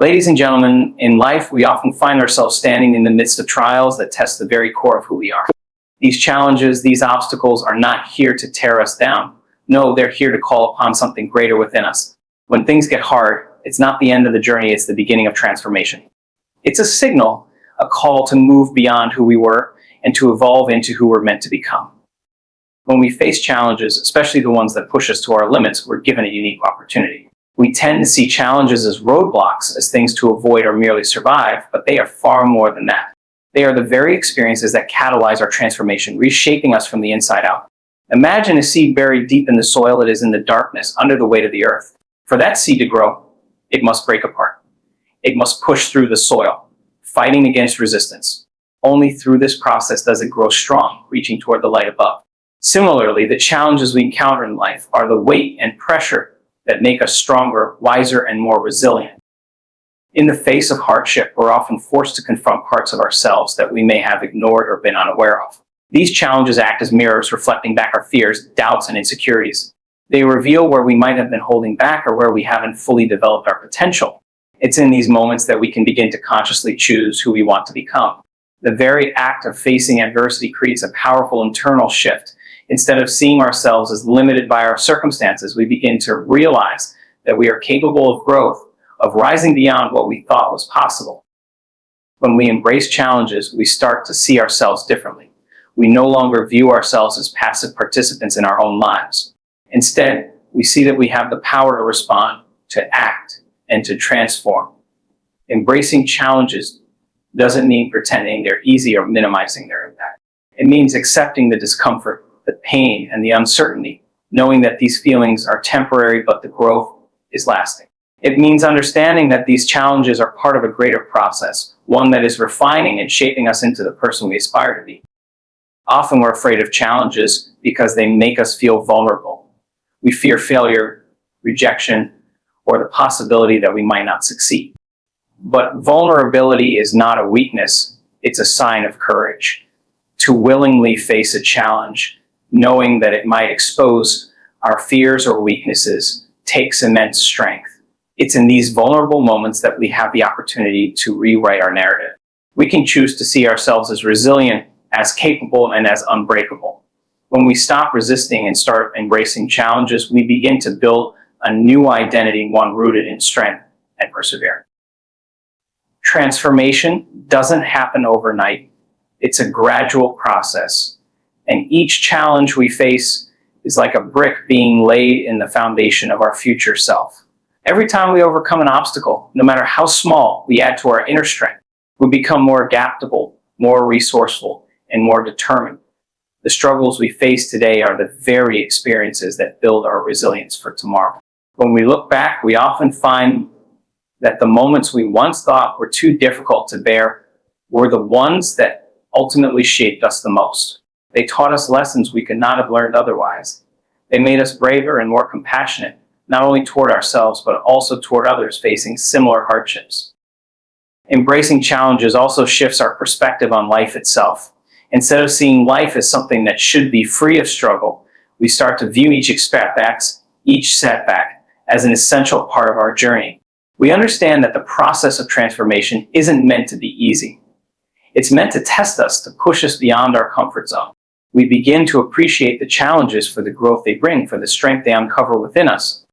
Ladies and gentlemen, in life, we often find ourselves standing in the midst of trials that test the very core of who we are. These challenges, these obstacles are not here to tear us down. No, they're here to call upon something greater within us. When things get hard, it's not the end of the journey, it's the beginning of transformation. It's a signal, a call to move beyond who we were and to evolve into who we're meant to become. When we face challenges, especially the ones that push us to our limits, we're given a unique opportunity. We tend to see challenges as roadblocks, as things to avoid or merely survive, but they are far more than that. They are the very experiences that catalyze our transformation, reshaping us from the inside out. Imagine a seed buried deep in the soil that is in the darkness, under the weight of the earth. For that seed to grow, it must break apart. It must push through the soil, fighting against resistance. Only through this process does it grow strong, reaching toward the light above. Similarly, the challenges we encounter in life are the weight and pressure that make us stronger, wiser, and more resilient. In the face of hardship, we're often forced to confront parts of ourselves that we may have ignored or been unaware of. These challenges act as mirrors, reflecting back our fears, doubts, and insecurities. They reveal where we might have been holding back or where we haven't fully developed our potential. It's in these moments that we can begin to consciously choose who we want to become. The very act of facing adversity creates a powerful internal shift. Instead of seeing ourselves as limited by our circumstances, we begin to realize that we are capable of growth, of rising beyond what we thought was possible. When we embrace challenges, we start to see ourselves differently. We no longer view ourselves as passive participants in our own lives. Instead, we see that we have the power to respond, to act, and to transform. Embracing challenges doesn't mean pretending they're easy or minimizing their impact. It means accepting the discomfort, the pain, and the uncertainty, knowing that these feelings are temporary but the growth is lasting. It means understanding that these challenges are part of a greater process, one that is refining and shaping us into the person we aspire to be. Often we're afraid of challenges because they make us feel vulnerable. We fear failure, rejection, or the possibility that we might not succeed. But vulnerability is not a weakness, it's a sign of courage. To willingly face a challenge, knowing that it might expose our fears or weaknesses, takes immense strength. It's in these vulnerable moments that we have the opportunity to rewrite our narrative. We can choose to see ourselves as resilient, as capable, and as unbreakable. When we stop resisting and start embracing challenges, we begin to build a new identity, one rooted in strength and perseverance. Transformation doesn't happen overnight. It's a gradual process, and each challenge we face is like a brick being laid in the foundation of our future self. Every time we overcome an obstacle, no matter how small, we add to our inner strength. We become more adaptable, more resourceful, and more determined. The struggles we face today are the very experiences that build our resilience for tomorrow. When we look back, we often find that the moments we once thought were too difficult to bear were the ones that ultimately shaped us the most. They taught us lessons we could not have learned otherwise. They made us braver and more compassionate, not only toward ourselves, but also toward others facing similar hardships. Embracing challenges also shifts our perspective on life itself. Instead of seeing life as something that should be free of struggle, we start to view each setback as an essential part of our journey. We understand that the process of transformation isn't meant to be easy. It's meant to test us, to push us beyond our comfort zone. We begin to appreciate the challenges for the growth they bring, for the strength they uncover within us.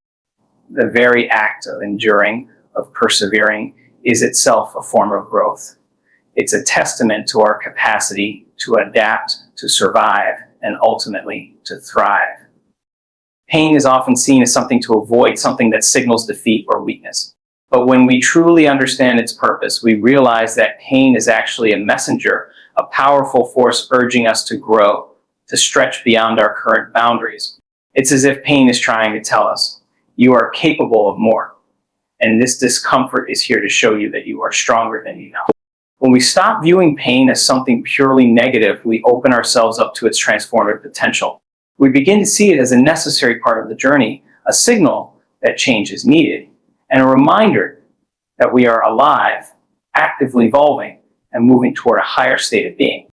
The very act of enduring, of persevering, is itself a form of growth. It's a testament to our capacity to adapt, to survive, and ultimately to thrive. Pain is often seen as something to avoid, something that signals defeat or weakness. But when we truly understand its purpose, we realize that pain is actually a messenger, a powerful force urging us to grow, to stretch beyond our current boundaries. It's as if pain is trying to tell us, you are capable of more. And this discomfort is here to show you that you are stronger than you know. When we stop viewing pain as something purely negative, we open ourselves up to its transformative potential. We begin to see it as a necessary part of the journey, a signal that change is needed, and a reminder that we are alive, actively evolving, and moving toward a higher state of being.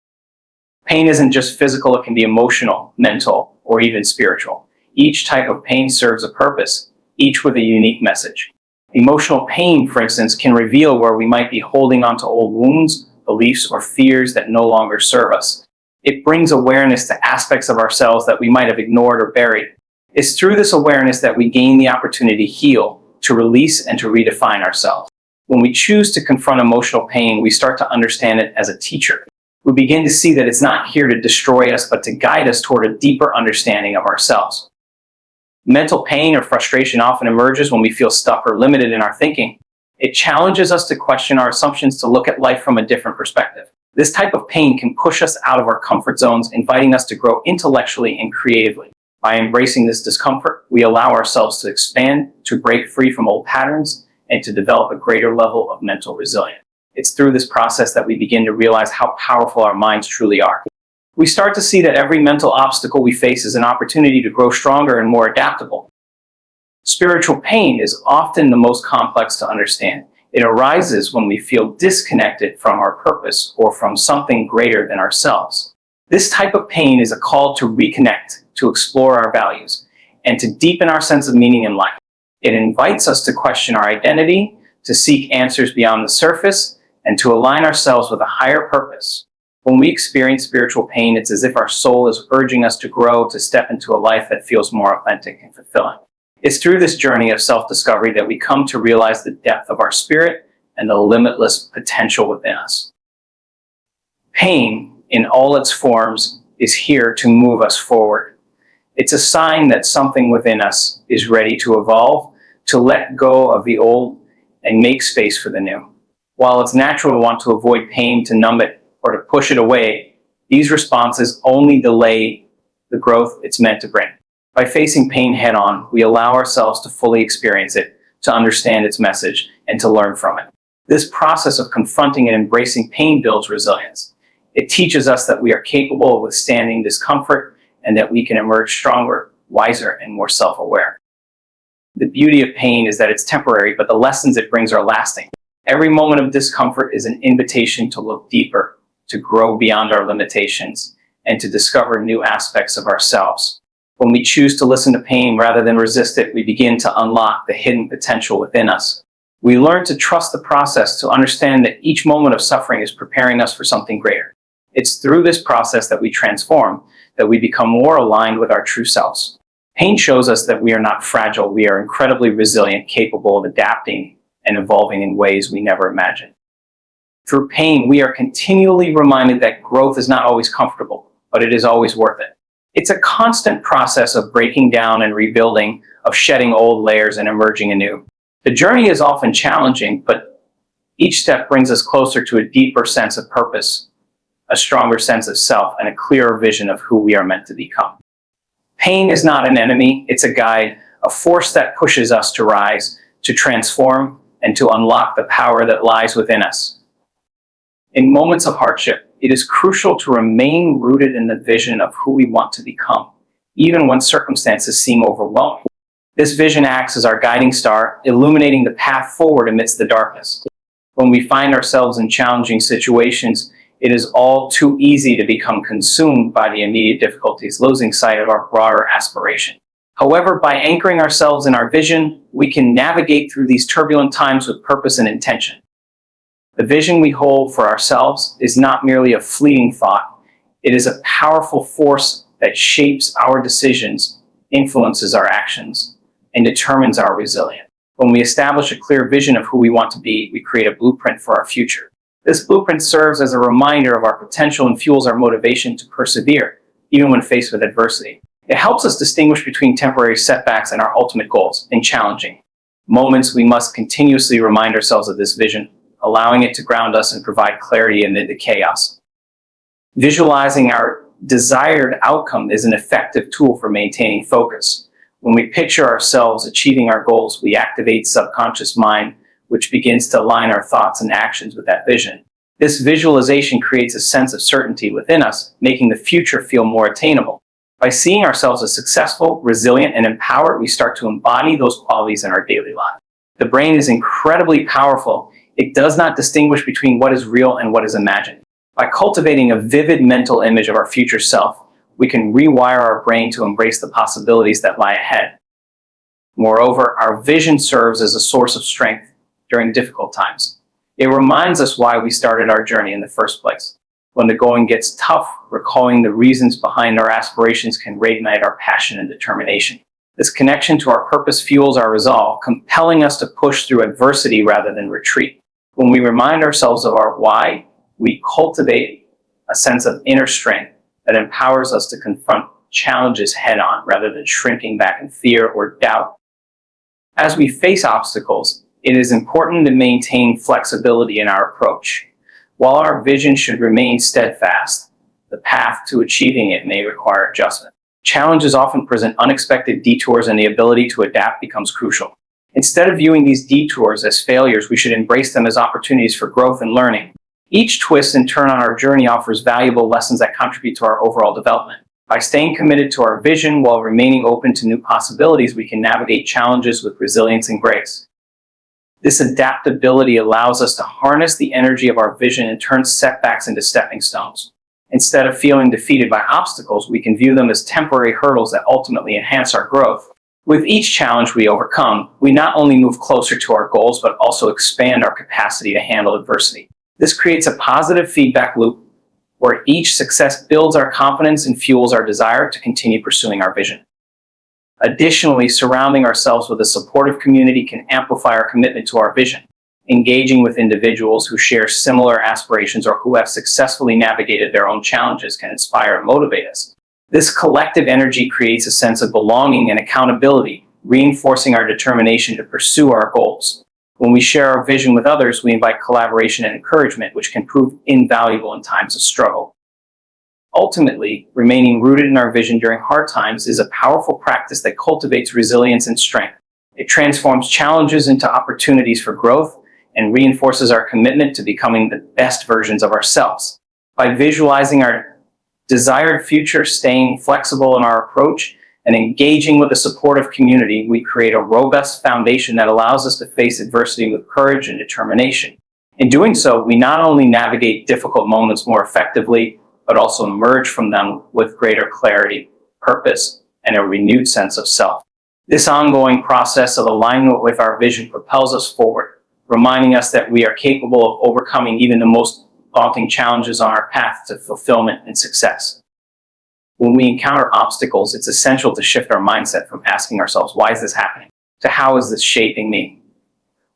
Pain isn't just physical, it can be emotional, mental, or even spiritual. Each type of pain serves a purpose, each with a unique message. Emotional pain, for instance, can reveal where we might be holding on to old wounds, beliefs, or fears that no longer serve us. It brings awareness to aspects of ourselves that we might have ignored or buried. It's through this awareness that we gain the opportunity to heal, to release, and to redefine ourselves. When we choose to confront emotional pain, we start to understand it as a teacher. We begin to see that it's not here to destroy us, but to guide us toward a deeper understanding of ourselves. Mental pain or frustration often emerges when we feel stuck or limited in our thinking. It challenges us to question our assumptions, to look at life from a different perspective. This type of pain can push us out of our comfort zones, inviting us to grow intellectually and creatively. By embracing this discomfort, we allow ourselves to expand, to break free from old patterns, and to develop a greater level of mental resilience. It's through this process that we begin to realize how powerful our minds truly are. We start to see that every mental obstacle we face is an opportunity to grow stronger and more adaptable. Spiritual pain is often the most complex to understand. It arises when we feel disconnected from our purpose or from something greater than ourselves. This type of pain is a call to reconnect, to explore our values, and to deepen our sense of meaning in life. It invites us to question our identity, to seek answers beyond the surface, and to align ourselves with a higher purpose. When we experience spiritual pain, it's as if our soul is urging us to grow, to step into a life that feels more authentic and fulfilling. It's through this journey of self-discovery that we come to realize the depth of our spirit and the limitless potential within us. Pain, in all its forms, is here to move us forward. It's a sign that something within us is ready to evolve, to let go of the old and make space for the new. While it's natural to want to avoid pain, to numb it, or to push it away, these responses only delay the growth it's meant to bring. By facing pain head-on, we allow ourselves to fully experience it, to understand its message, and to learn from it. This process of confronting and embracing pain builds resilience. It teaches us that we are capable of withstanding discomfort and that we can emerge stronger, wiser, and more self-aware. The beauty of pain is that it's temporary, but the lessons it brings are lasting. Every moment of discomfort is an invitation to look deeper, to grow beyond our limitations, and to discover new aspects of ourselves. When we choose to listen to pain rather than resist it, we begin to unlock the hidden potential within us. We learn to trust the process, to understand that each moment of suffering is preparing us for something greater. It's through this process that we transform, that we become more aligned with our true selves. Pain shows us that we are not fragile. We are incredibly resilient, capable of adapting and evolving in ways we never imagined. Through pain, we are continually reminded that growth is not always comfortable, but it is always worth it. It's a constant process of breaking down and rebuilding, of shedding old layers and emerging anew. The journey is often challenging, but each step brings us closer to a deeper sense of purpose, a stronger sense of self, and a clearer vision of who we are meant to become. Pain is not an enemy, it's a guide, a force that pushes us to rise, to transform, and to unlock the power that lies within us. In moments of hardship, it is crucial to remain rooted in the vision of who we want to become, even when circumstances seem overwhelming. This vision acts as our guiding star, illuminating the path forward amidst the darkness. When we find ourselves in challenging situations, it is all too easy to become consumed by the immediate difficulties, losing sight of our broader aspiration. However, by anchoring ourselves in our vision, we can navigate through these turbulent times with purpose and intention. The vision we hold for ourselves is not merely a fleeting thought. It is a powerful force that shapes our decisions, influences our actions, and determines our resilience. When we establish a clear vision of who we want to be, we create a blueprint for our future. This blueprint serves as a reminder of our potential and fuels our motivation to persevere, even when faced with adversity. It helps us distinguish between temporary setbacks and our ultimate goals. In challenging moments, we must continuously remind ourselves of this vision, allowing it to ground us and provide clarity amid the chaos. Visualizing our desired outcome is an effective tool for maintaining focus. When we picture ourselves achieving our goals, we activate subconscious mind, which begins to align our thoughts and actions with that vision. This visualization creates a sense of certainty within us, making the future feel more attainable. By seeing ourselves as successful, resilient, and empowered, we start to embody those qualities in our daily life. The brain is incredibly powerful. It does not distinguish between what is real and what is imagined. By cultivating a vivid mental image of our future self, we can rewire our brain to embrace the possibilities that lie ahead. Moreover, our vision serves as a source of strength during difficult times. It reminds us why we started our journey in the first place. When the going gets tough, recalling the reasons behind our aspirations can reignite our passion and determination. This connection to our purpose fuels our resolve, compelling us to push through adversity rather than retreat. When we remind ourselves of our why, we cultivate a sense of inner strength that empowers us to confront challenges head on rather than shrinking back in fear or doubt. As we face obstacles, it is important to maintain flexibility in our approach. While our vision should remain steadfast, the path to achieving it may require adjustment. Challenges often present unexpected detours, and the ability to adapt becomes crucial. Instead of viewing these detours as failures, we should embrace them as opportunities for growth and learning. Each twist and turn on our journey offers valuable lessons that contribute to our overall development. By staying committed to our vision while remaining open to new possibilities, we can navigate challenges with resilience and grace. This adaptability allows us to harness the energy of our vision and turn setbacks into stepping stones. Instead of feeling defeated by obstacles, we can view them as temporary hurdles that ultimately enhance our growth. With each challenge we overcome, we not only move closer to our goals, but also expand our capacity to handle adversity. This creates a positive feedback loop where each success builds our confidence and fuels our desire to continue pursuing our vision. Additionally, surrounding ourselves with a supportive community can amplify our commitment to our vision. Engaging with individuals who share similar aspirations or who have successfully navigated their own challenges can inspire and motivate us. This collective energy creates a sense of belonging and accountability, reinforcing our determination to pursue our goals. When we share our vision with others, we invite collaboration and encouragement, which can prove invaluable in times of struggle. Ultimately, remaining rooted in our vision during hard times is a powerful practice that cultivates resilience and strength. It transforms challenges into opportunities for growth and reinforces our commitment to becoming the best versions of ourselves. By visualizing our desired future, staying flexible in our approach, and engaging with a supportive community, we create a robust foundation that allows us to face adversity with courage and determination. In doing so, we not only navigate difficult moments more effectively, but also emerge from them with greater clarity, purpose, and a renewed sense of self. This ongoing process of alignment with our vision propels us forward, reminding us that we are capable of overcoming even the most daunting challenges on our path to fulfillment and success. When we encounter obstacles, it's essential to shift our mindset from asking ourselves, why is this happening, to how is this shaping me?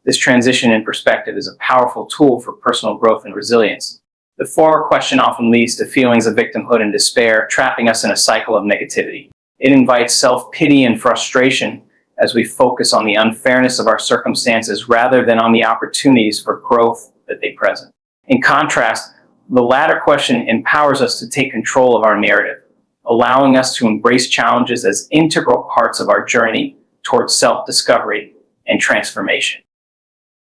This transition in perspective is a powerful tool for personal growth and resilience. The former question often leads to feelings of victimhood and despair, trapping us in a cycle of negativity. It invites self-pity and frustration as we focus on the unfairness of our circumstances rather than on the opportunities for growth that they present. In contrast, the latter question empowers us to take control of our narrative, allowing us to embrace challenges as integral parts of our journey towards self-discovery and transformation.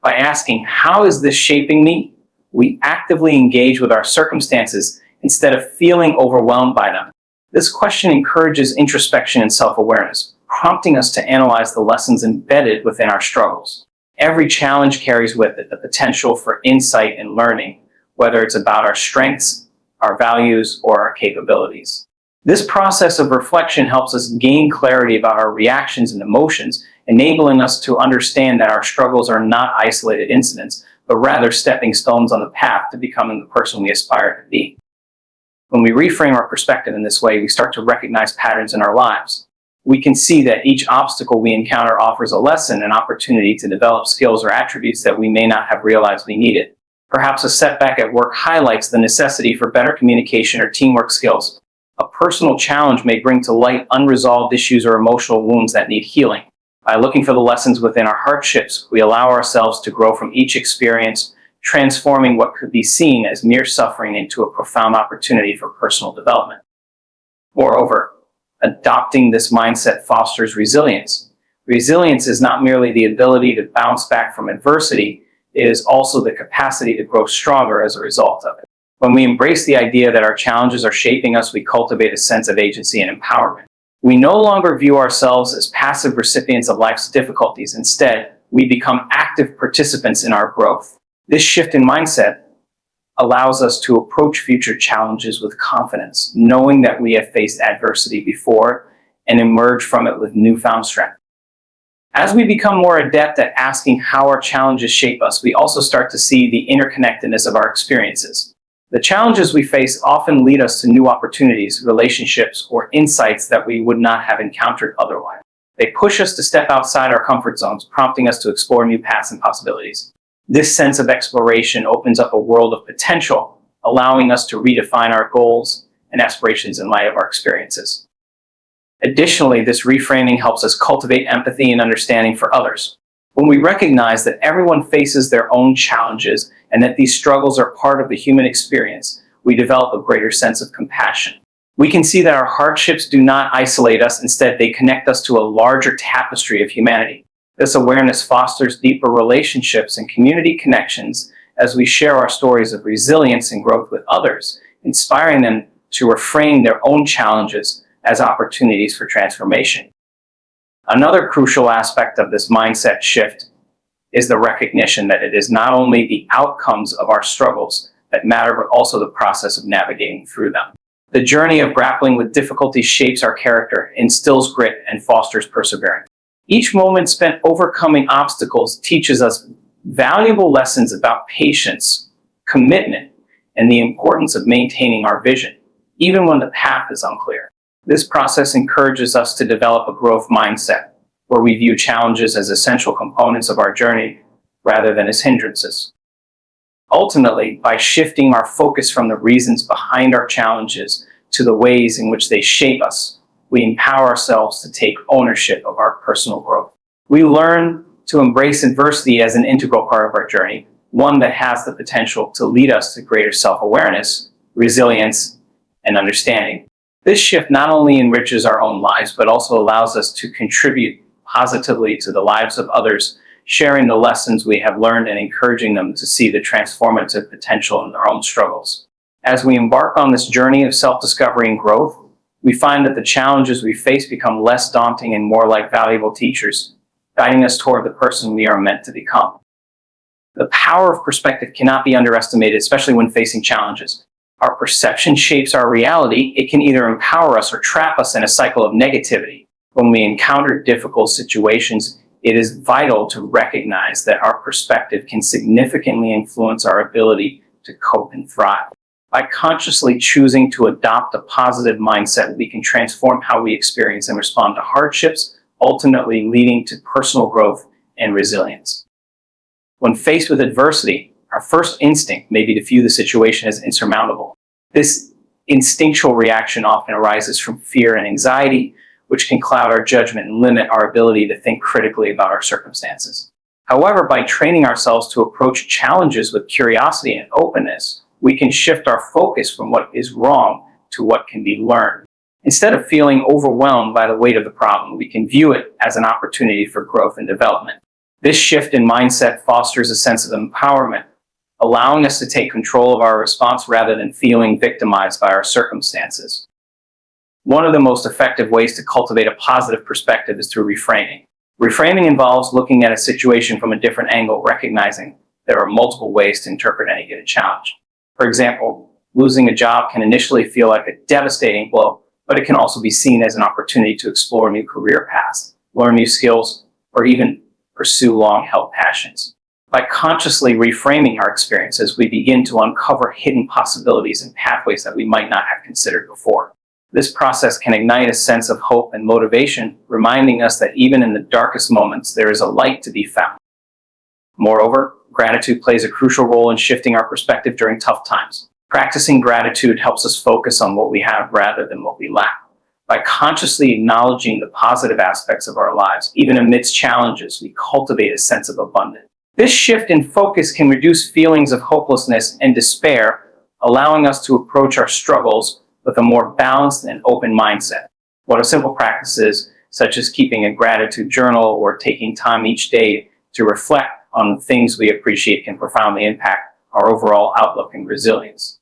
By asking, how is this shaping me? We actively engage with our circumstances instead of feeling overwhelmed by them. This question encourages introspection and self-awareness, prompting us to analyze the lessons embedded within our struggles. Every challenge carries with it the potential for insight and learning, whether it's about our strengths, our values, or our capabilities. This process of reflection helps us gain clarity about our reactions and emotions, enabling us to understand that our struggles are not isolated incidents, but rather stepping stones on the path to becoming the person we aspire to be. When we reframe our perspective in this way, we start to recognize patterns in our lives. We can see that each obstacle we encounter offers a lesson, an opportunity to develop skills or attributes that we may not have realized we needed. Perhaps a setback at work highlights the necessity for better communication or teamwork skills. A personal challenge may bring to light unresolved issues or emotional wounds that need healing. By looking for the lessons within our hardships, we allow ourselves to grow from each experience, transforming what could be seen as mere suffering into a profound opportunity for personal development. Moreover, adopting this mindset fosters resilience. Resilience is not merely the ability to bounce back from adversity, it is also the capacity to grow stronger as a result of it. When we embrace the idea that our challenges are shaping us, we cultivate a sense of agency and empowerment. We no longer view ourselves as passive recipients of life's difficulties. Instead, we become active participants in our growth. This shift in mindset allows us to approach future challenges with confidence, knowing that we have faced adversity before and emerge from it with newfound strength. As we become more adept at asking how our challenges shape us, we also start to see the interconnectedness of our experiences. The challenges we face often lead us to new opportunities, relationships, or insights that we would not have encountered otherwise. They push us to step outside our comfort zones, prompting us to explore new paths and possibilities. This sense of exploration opens up a world of potential, allowing us to redefine our goals and aspirations in light of our experiences. Additionally, this reframing helps us cultivate empathy and understanding for others. When we recognize that everyone faces their own challenges and that these struggles are part of the human experience, we develop a greater sense of compassion. We can see that our hardships do not isolate us, instead they connect us to a larger tapestry of humanity. This awareness fosters deeper relationships and community connections as we share our stories of resilience and growth with others, inspiring them to reframe their own challenges as opportunities for transformation. Another crucial aspect of this mindset shift is the recognition that it is not only the outcomes of our struggles that matter, but also the process of navigating through them. The journey of grappling with difficulties shapes our character, instills grit, and fosters perseverance. Each moment spent overcoming obstacles teaches us valuable lessons about patience, commitment, and the importance of maintaining our vision, even when the path is unclear. This process encourages us to develop a growth mindset, where we view challenges as essential components of our journey rather than as hindrances. Ultimately, by shifting our focus from the reasons behind our challenges to the ways in which they shape us, we empower ourselves to take ownership of our personal growth. We learn to embrace adversity as an integral part of our journey, one that has the potential to lead us to greater self-awareness, resilience, and understanding. This shift not only enriches our own lives, but also allows us to contribute positively to the lives of others, sharing the lessons we have learned and encouraging them to see the transformative potential in their own struggles. As we embark on this journey of self-discovery and growth, we find that the challenges we face become less daunting and more like valuable teachers, guiding us toward the person we are meant to become. The power of perspective cannot be underestimated, especially when facing challenges. Our perception shapes our reality. It can either empower us or trap us in a cycle of negativity. When we encounter difficult situations, it is vital to recognize that our perspective can significantly influence our ability to cope and thrive. By consciously choosing to adopt a positive mindset, we can transform how we experience and respond to hardships, ultimately leading to personal growth and resilience. When faced with adversity, our first instinct may be to view the situation as insurmountable. This instinctual reaction often arises from fear and anxiety, which can cloud our judgment and limit our ability to think critically about our circumstances. However, by training ourselves to approach challenges with curiosity and openness, we can shift our focus from what is wrong to what can be learned. Instead of feeling overwhelmed by the weight of the problem, we can view it as an opportunity for growth and development. This shift in mindset fosters a sense of empowerment, allowing us to take control of our response rather than feeling victimized by our circumstances. One of the most effective ways to cultivate a positive perspective is through reframing. Reframing involves looking at a situation from a different angle, recognizing there are multiple ways to interpret any given challenge. For example, losing a job can initially feel like a devastating blow, but it can also be seen as an opportunity to explore new career paths, learn new skills, or even pursue long-held passions. By consciously reframing our experiences, we begin to uncover hidden possibilities and pathways that we might not have considered before. This process can ignite a sense of hope and motivation, reminding us that even in the darkest moments, there is a light to be found. Moreover, gratitude plays a crucial role in shifting our perspective during tough times. Practicing gratitude helps us focus on what we have rather than what we lack. By consciously acknowledging the positive aspects of our lives, even amidst challenges, we cultivate a sense of abundance. This shift in focus can reduce feelings of hopelessness and despair, allowing us to approach our struggles with a more balanced and open mindset. What are simple practices, such as keeping a gratitude journal or taking time each day to reflect on the things we appreciate, can profoundly impact our overall outlook and resilience.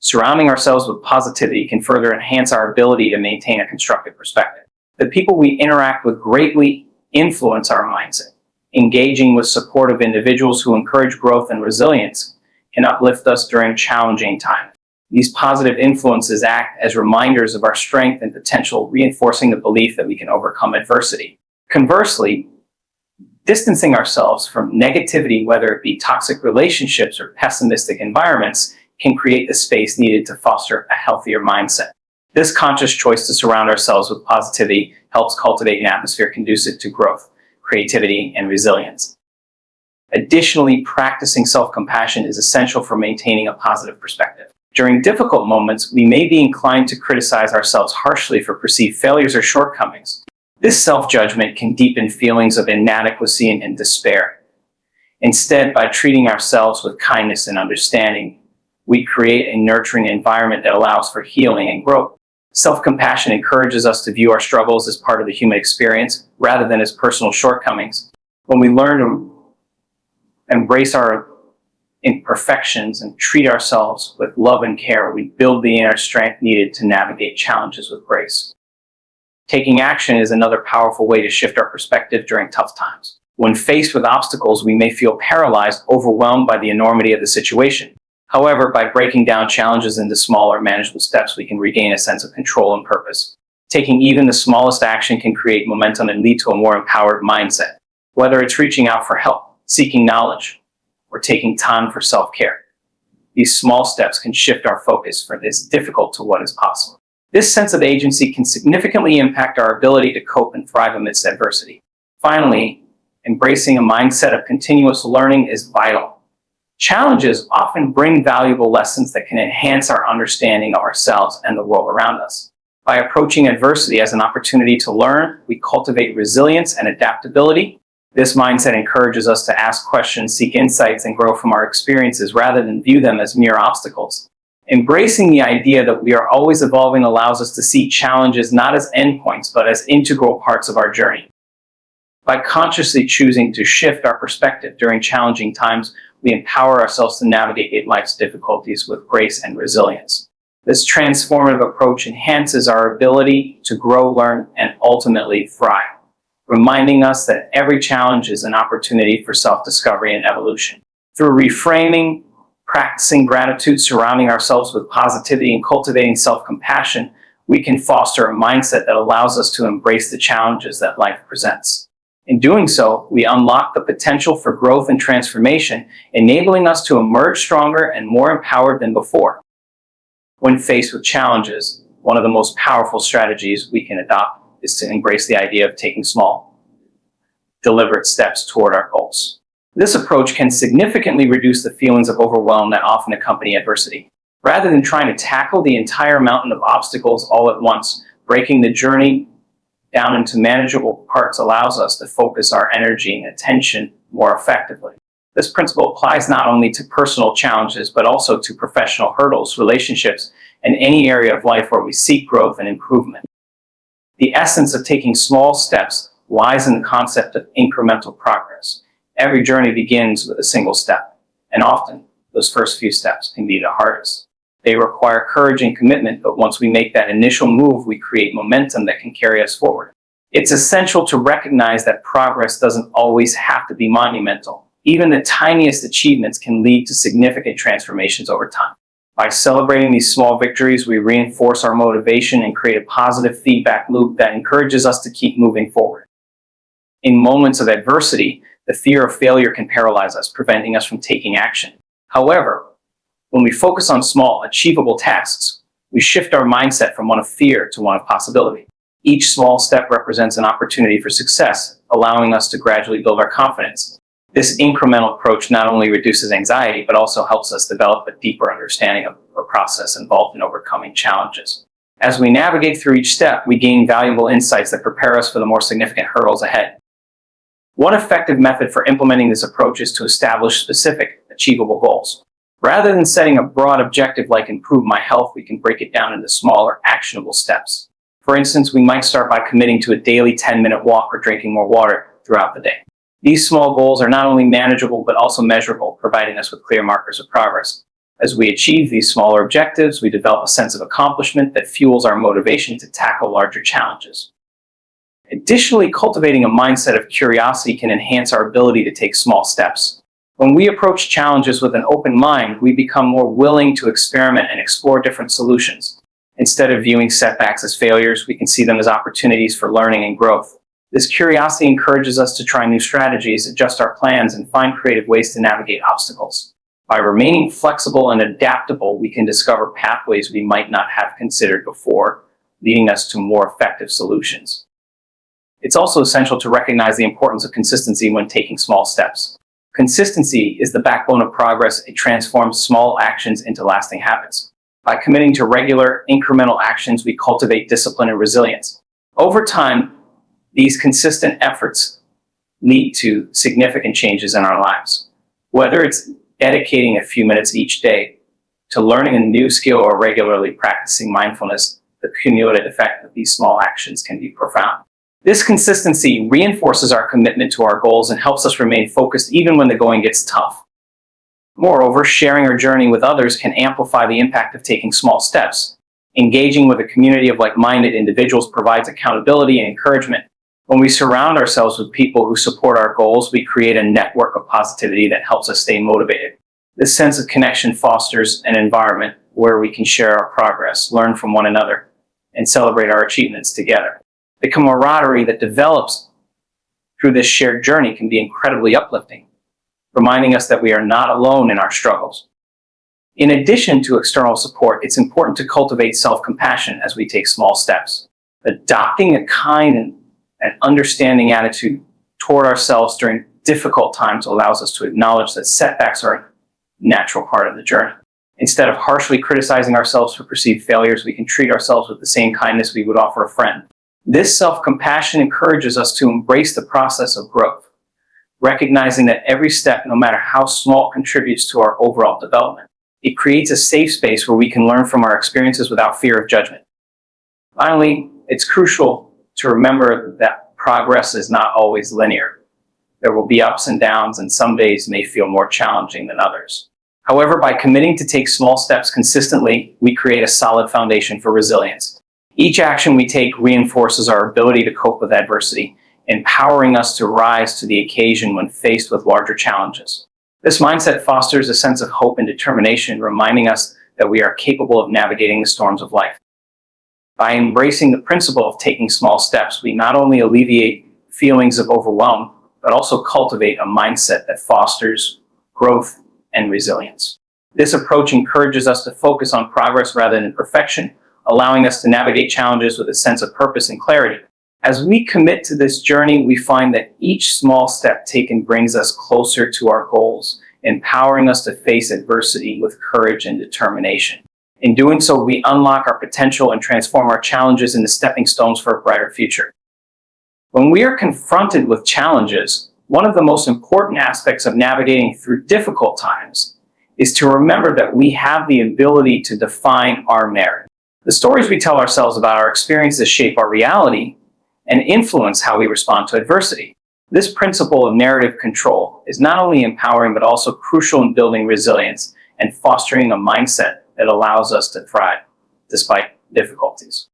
Surrounding ourselves with positivity can further enhance our ability to maintain a constructive perspective. The people we interact with greatly influence our mindset. Engaging with supportive individuals who encourage growth and resilience can uplift us during challenging times. These positive influences act as reminders of our strength and potential, reinforcing the belief that we can overcome adversity. Conversely, distancing ourselves from negativity, whether it be toxic relationships or pessimistic environments, can create the space needed to foster a healthier mindset. This conscious choice to surround ourselves with positivity helps cultivate an atmosphere conducive to growth, creativity, and resilience. Additionally, practicing self-compassion is essential for maintaining a positive perspective. During difficult moments, we may be inclined to criticize ourselves harshly for perceived failures or shortcomings. This self-judgment can deepen feelings of inadequacy and despair. Instead, by treating ourselves with kindness and understanding, we create a nurturing environment that allows for healing and growth. Self-compassion encourages us to view our struggles as part of the human experience rather than as personal shortcomings. When we learn to embrace our imperfections and treat ourselves with love and care, we build the inner strength needed to navigate challenges with grace. Taking action is another powerful way to shift our perspective during tough times. When faced with obstacles, we may feel paralyzed, overwhelmed by the enormity of the situation. However, by breaking down challenges into smaller, manageable steps, we can regain a sense of control and purpose. Taking even the smallest action can create momentum and lead to a more empowered mindset. Whether it's reaching out for help, seeking knowledge, or taking time for self-care, these small steps can shift our focus from this difficult to what is possible. This sense of agency can significantly impact our ability to cope and thrive amidst adversity. Finally, embracing a mindset of continuous learning is vital. Challenges often bring valuable lessons that can enhance our understanding of ourselves and the world around us. By approaching adversity as an opportunity to learn, we cultivate resilience and adaptability. This mindset encourages us to ask questions, seek insights, and grow from our experiences rather than view them as mere obstacles. Embracing the idea that we are always evolving allows us to see challenges not as endpoints, but as integral parts of our journey. By consciously choosing to shift our perspective during challenging times, we empower ourselves to navigate life's difficulties with grace and resilience. This transformative approach enhances our ability to grow, learn, and ultimately thrive, reminding us that every challenge is an opportunity for self-discovery and evolution. Through reframing, practicing gratitude, surrounding ourselves with positivity, and cultivating self-compassion, we can foster a mindset that allows us to embrace the challenges that life presents. In doing so, we unlock the potential for growth and transformation, enabling us to emerge stronger and more empowered than before. When faced with challenges, one of the most powerful strategies we can adopt is to embrace the idea of taking small, deliberate steps toward our goals. This approach can significantly reduce the feelings of overwhelm that often accompany adversity. Rather than trying to tackle the entire mountain of obstacles all at once, breaking the journey down into manageable parts allows us to focus our energy and attention more effectively. This principle applies not only to personal challenges, but also to professional hurdles, relationships, and any area of life where we seek growth and improvement. The essence of taking small steps lies in the concept of incremental progress. Every journey begins with a single step, and often those first few steps can be the hardest. They require courage and commitment, but once we make that initial move, we create momentum that can carry us forward. It's essential to recognize that progress doesn't always have to be monumental. Even the tiniest achievements can lead to significant transformations over time. By celebrating these small victories, we reinforce our motivation and create a positive feedback loop that encourages us to keep moving forward. In moments of adversity, the fear of failure can paralyze us, preventing us from taking action. However, when we focus on small, achievable tasks, we shift our mindset from one of fear to one of possibility. Each small step represents an opportunity for success, allowing us to gradually build our confidence. This incremental approach not only reduces anxiety, but also helps us develop a deeper understanding of the process involved in overcoming challenges. As we navigate through each step, we gain valuable insights that prepare us for the more significant hurdles ahead. One effective method for implementing this approach is to establish specific, achievable goals. Rather than setting a broad objective like improve my health, we can break it down into smaller, actionable steps. For instance, we might start by committing to a daily 10-minute walk or drinking more water throughout the day. These small goals are not only manageable, but also measurable, providing us with clear markers of progress. As we achieve these smaller objectives, we develop a sense of accomplishment that fuels our motivation to tackle larger challenges. Additionally, cultivating a mindset of curiosity can enhance our ability to take small steps. When we approach challenges with an open mind, we become more willing to experiment and explore different solutions. Instead of viewing setbacks as failures, we can see them as opportunities for learning and growth. This curiosity encourages us to try new strategies, adjust our plans, and find creative ways to navigate obstacles. By remaining flexible and adaptable, we can discover pathways we might not have considered before, leading us to more effective solutions. It's also essential to recognize the importance of consistency when taking small steps. Consistency is the backbone of progress. It transforms small actions into lasting habits. By committing to regular, incremental actions, we cultivate discipline and resilience. Over time, these consistent efforts lead to significant changes in our lives. Whether it's dedicating a few minutes each day to learning a new skill or regularly practicing mindfulness, the cumulative effect of these small actions can be profound. This consistency reinforces our commitment to our goals and helps us remain focused even when the going gets tough. Moreover, sharing our journey with others can amplify the impact of taking small steps. Engaging with a community of like-minded individuals provides accountability and encouragement. When we surround ourselves with people who support our goals, we create a network of positivity that helps us stay motivated. This sense of connection fosters an environment where we can share our progress, learn from one another, and celebrate our achievements together. The camaraderie that develops through this shared journey can be incredibly uplifting, reminding us that we are not alone in our struggles. In addition to external support, it's important to cultivate self-compassion as we take small steps. Adopting a kind and understanding attitude toward ourselves during difficult times allows us to acknowledge that setbacks are a natural part of the journey. Instead of harshly criticizing ourselves for perceived failures, we can treat ourselves with the same kindness we would offer a friend. This self-compassion encourages us to embrace the process of growth, recognizing that every step, no matter how small, contributes to our overall development. It creates a safe space where we can learn from our experiences without fear of judgment. Finally, it's crucial to remember that progress is not always linear. There will be ups and downs, and some days may feel more challenging than others. However, by committing to take small steps consistently, we create a solid foundation for resilience. Each action we take reinforces our ability to cope with adversity, empowering us to rise to the occasion when faced with larger challenges. This mindset fosters a sense of hope and determination, reminding us that we are capable of navigating the storms of life. By embracing the principle of taking small steps, we not only alleviate feelings of overwhelm, but also cultivate a mindset that fosters growth and resilience. This approach encourages us to focus on progress rather than perfection, allowing us to navigate challenges with a sense of purpose and clarity. As we commit to this journey, we find that each small step taken brings us closer to our goals, empowering us to face adversity with courage and determination. In doing so, we unlock our potential and transform our challenges into stepping stones for a brighter future. When we are confronted with challenges, one of the most important aspects of navigating through difficult times is to remember that we have the ability to define our merit. The stories we tell ourselves about our experiences shape our reality and influence how we respond to adversity. This principle of narrative control is not only empowering, but also crucial in building resilience and fostering a mindset that allows us to thrive despite difficulties.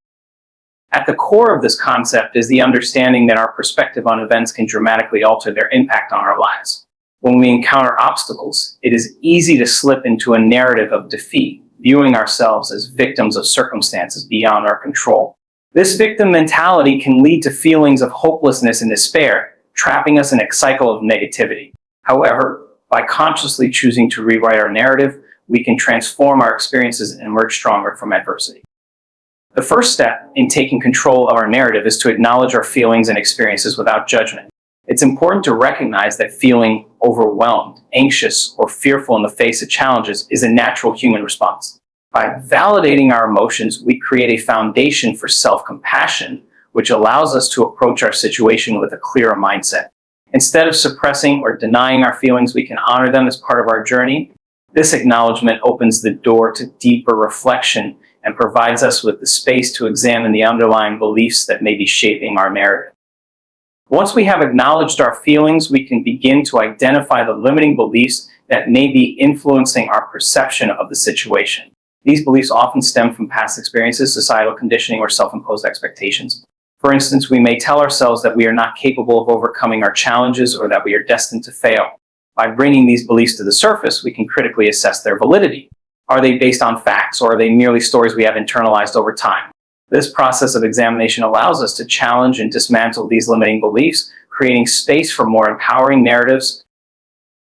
At the core of this concept is the understanding that our perspective on events can dramatically alter their impact on our lives. When we encounter obstacles, it is easy to slip into a narrative of defeat, viewing ourselves as victims of circumstances beyond our control. This victim mentality can lead to feelings of hopelessness and despair, trapping us in a cycle of negativity. However, by consciously choosing to rewrite our narrative, we can transform our experiences and emerge stronger from adversity. The first step in taking control of our narrative is to acknowledge our feelings and experiences without judgment. It's important to recognize that feeling overwhelmed, anxious, or fearful in the face of challenges is a natural human response. By validating our emotions, we create a foundation for self-compassion, which allows us to approach our situation with a clearer mindset. Instead of suppressing or denying our feelings, we can honor them as part of our journey. This acknowledgement opens the door to deeper reflection and provides us with the space to examine the underlying beliefs that may be shaping our narrative. Once we have acknowledged our feelings, we can begin to identify the limiting beliefs that may be influencing our perception of the situation. These beliefs often stem from past experiences, societal conditioning, or self-imposed expectations. For instance, we may tell ourselves that we are not capable of overcoming our challenges or that we are destined to fail. By bringing these beliefs to the surface, we can critically assess their validity. Are they based on facts, or are they merely stories we have internalized over time? This process of examination allows us to challenge and dismantle these limiting beliefs, creating space for more empowering narratives.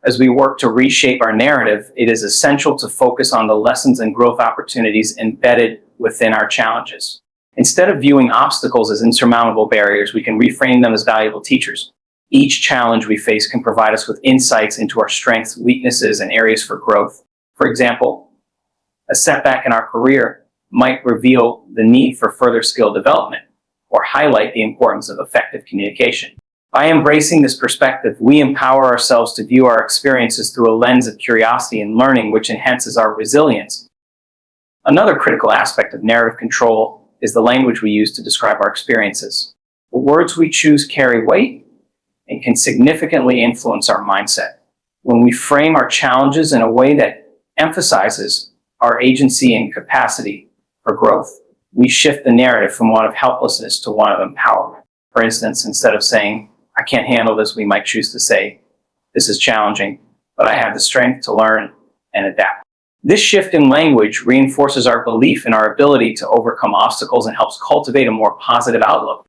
As we work to reshape our narrative, it is essential to focus on the lessons and growth opportunities embedded within our challenges. Instead of viewing obstacles as insurmountable barriers, we can reframe them as valuable teachers. Each challenge we face can provide us with insights into our strengths, weaknesses, and areas for growth. For example, a setback in our career might reveal the need for further skill development or highlight the importance of effective communication. By embracing this perspective, we empower ourselves to view our experiences through a lens of curiosity and learning, which enhances our resilience. Another critical aspect of narrative control is the language we use to describe our experiences. The words we choose carry weight and can significantly influence our mindset. When we frame our challenges in a way that emphasizes our agency and capacity for growth, we shift the narrative from one of helplessness to one of empowerment. For instance, instead of saying, "I can't handle this," we might choose to say, "This is challenging, but I have the strength to learn and adapt." This shift in language reinforces our belief in our ability to overcome obstacles and helps cultivate a more positive outlook.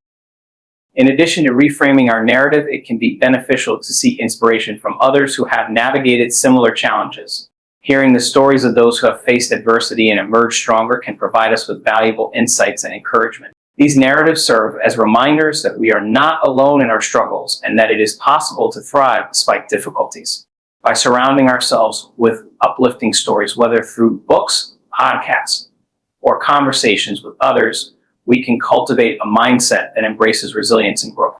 In addition to reframing our narrative, it can be beneficial to seek inspiration from others who have navigated similar challenges. Hearing the stories of those who have faced adversity and emerged stronger can provide us with valuable insights and encouragement. These narratives serve as reminders that we are not alone in our struggles and that it is possible to thrive despite difficulties. By surrounding ourselves with uplifting stories, whether through books, podcasts, or conversations with others, we can cultivate a mindset that embraces resilience and growth.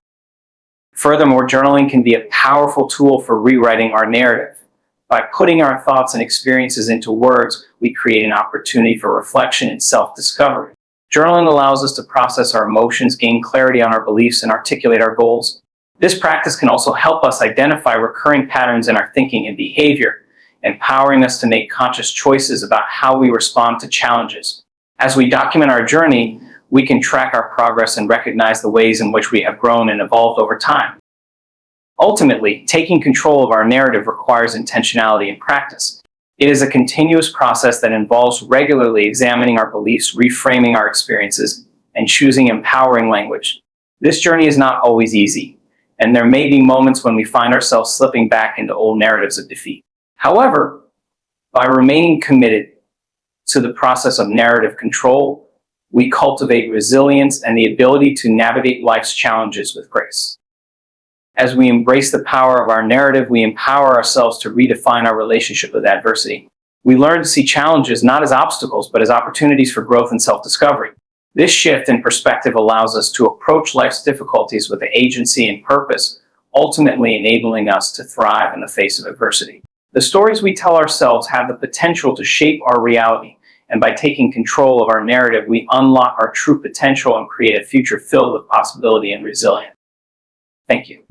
Furthermore, journaling can be a powerful tool for rewriting our narrative. By putting our thoughts and experiences into words, we create an opportunity for reflection and self-discovery. Journaling allows us to process our emotions, gain clarity on our beliefs, and articulate our goals. This practice can also help us identify recurring patterns in our thinking and behavior, empowering us to make conscious choices about how we respond to challenges. As we document our journey, we can track our progress and recognize the ways in which we have grown and evolved over time. Ultimately, taking control of our narrative requires intentionality and practice. It is a continuous process that involves regularly examining our beliefs, reframing our experiences, and choosing empowering language. This journey is not always easy, and there may be moments when we find ourselves slipping back into old narratives of defeat. However, by remaining committed to the process of narrative control, we cultivate resilience and the ability to navigate life's challenges with grace. As we embrace the power of our narrative, we empower ourselves to redefine our relationship with adversity. We learn to see challenges not as obstacles, but as opportunities for growth and self-discovery. This shift in perspective allows us to approach life's difficulties with agency and purpose, ultimately enabling us to thrive in the face of adversity. The stories we tell ourselves have the potential to shape our reality, and by taking control of our narrative, we unlock our true potential and create a future filled with possibility and resilience. Thank you.